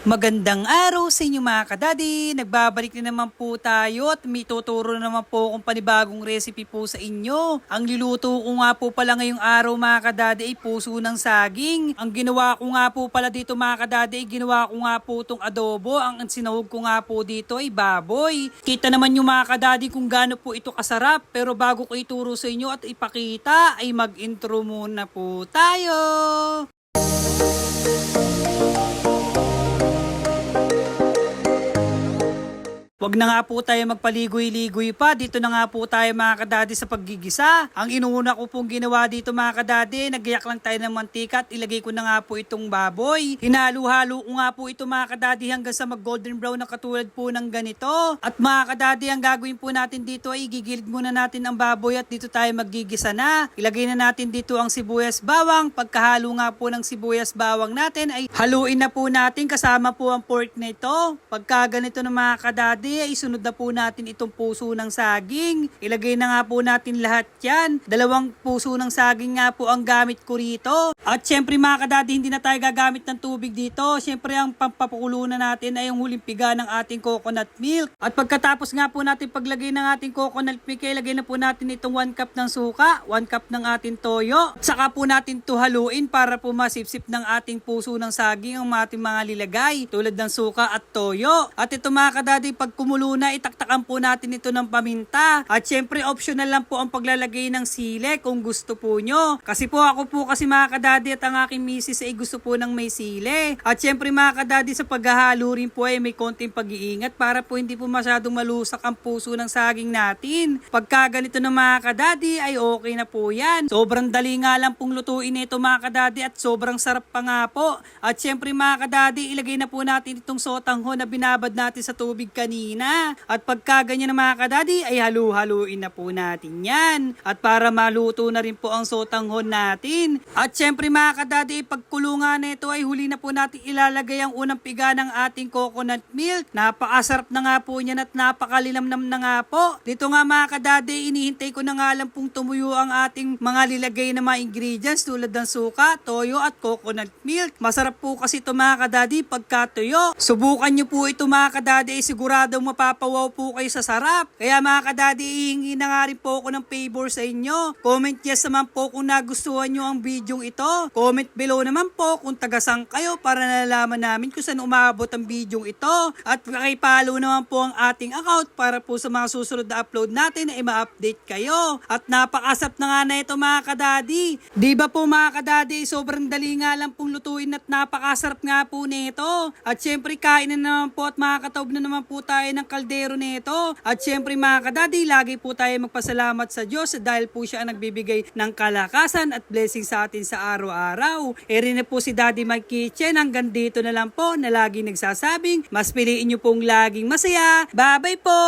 Magandang araw sa inyo mga kadadi. Nagbabalik na naman po tayo at may tuturo na naman po akong panibagong recipe po sa inyo. Ang niluto ko nga po pala ngayong araw mga kadadi ay puso ng saging. Ang ginawa ko nga po pala dito mga kadadi ay ginawa ko nga po itong adobo. Ang sinahog ko nga po dito ay baboy. Kita naman yung mga kadadi kung gaano po ito kasarap. Pero bago ko ituro sa inyo at ipakita ay mag-intro muna po tayo. Wag na nga po tayo magpaligoy-ligoy pa. Dito na nga po tayo mga kadadi sa paggigisa. Ang inuuna ko pong ginawa dito mga kadadi, nagyayak lang tayo ng mantika at ilagay ko na nga po itong baboy. Hinalo-halo ko nga po ito mga kadadi hanggang sa mag-golden brown na katulad po ng ganito. At mga kadadi, ang gagawin po natin dito ay gigilid muna natin ang baboy at dito tayo maggigisa na. Ilagay na natin dito ang sibuyas bawang. Pagkahalo nga po ng sibuyas bawang natin ay haluin na po natin kasama po ang pork na ito. Pagka ganito na mga kadadi, ay isunod na po natin itong puso ng saging. Ilagay na nga po natin lahat yan. 2 puso ng saging nga po ang gamit ko rito. At syempre mga kadadi, hindi na tayo gagamit ng tubig dito. Syempre ang pampapakulo na natin ay ang huling piga ng ating coconut milk. At pagkatapos nga po natin paglagay ng ating coconut milk, ilagay na po natin itong 1 cup ng suka, 1 cup ng ating toyo. At saka po natin ito haluin para po masipsip ng ating puso ng saging ang ating mga lilagay tulad ng suka at toyo. At ito mga kadadi, pag kumulo na, itaktakan po natin ito ng paminta. At syempre, optional lang po ang paglalagay ng sili kung gusto po nyo. Kasi po ako po kasi mga kadadi at ang aking misis ay gusto po ng may sili. At syempre mga kadadi, sa paghahalo rin po ay may konting pag-iingat para po hindi po masyadong malusak ang puso ng saging natin. Pagka ganito na mga kadadi ay okay na po yan. Sobrang dali nga lang pong lutuin ito mga kadadi at sobrang sarap pa nga po. At syempre mga kadadi, ilagay na po natin itong sotangho na binabad natin sa tubig kanina. At pagka ganyan na mga kadadi ay halu-haluin na po natin yan. At para maluto na rin po ang sotanghon natin. At syempre mga kadadi, pagkulungan na ito ay huli na po natin ilalagay ang unang piga ng ating coconut milk. Napakasarap na nga po niyan at napakalilamnam na nga po. Dito nga mga kadadi, inihintay ko na nga lang pong tumuyo ang ating mga lilagay na mga ingredients tulad ng suka, toyo at coconut milk. Masarap po kasi ito mga kadadi pagka tuyo. Subukan nyo po ito mga kadadi, siguradong mapapawaw po kayo sa sarap. Kaya mga kadadi, ihingi na nga rin po ako ng favor sa inyo. Comment yes naman po kung nagustuhan nyo ang video ito. Comment below naman po kung tagasang kayo para nalalaman namin kung saan umabot ang video ito. At pakipollow naman po ang ating account para po sa mga susunod na upload natin ay ma-update kayo. At napakasarap na nga na ito mga kadadi. Di ba po mga kadadi, sobrang dali nga lang pong lutuin at napakasarap nga po nito. At syempre kain na naman po at makakataob na naman po tayo ng kaldero nito. At syempre mga kadadi, lagi po tayo magpasalamat sa Diyos dahil po siya ang nagbibigay ng kalakasan at blessing sa atin sa araw-araw. Rin na po si Daddy Mike Kitchen. Hanggang dito na lang po na lagi nagsasabing mas piliin nyo pong laging masaya. Bye-bye po!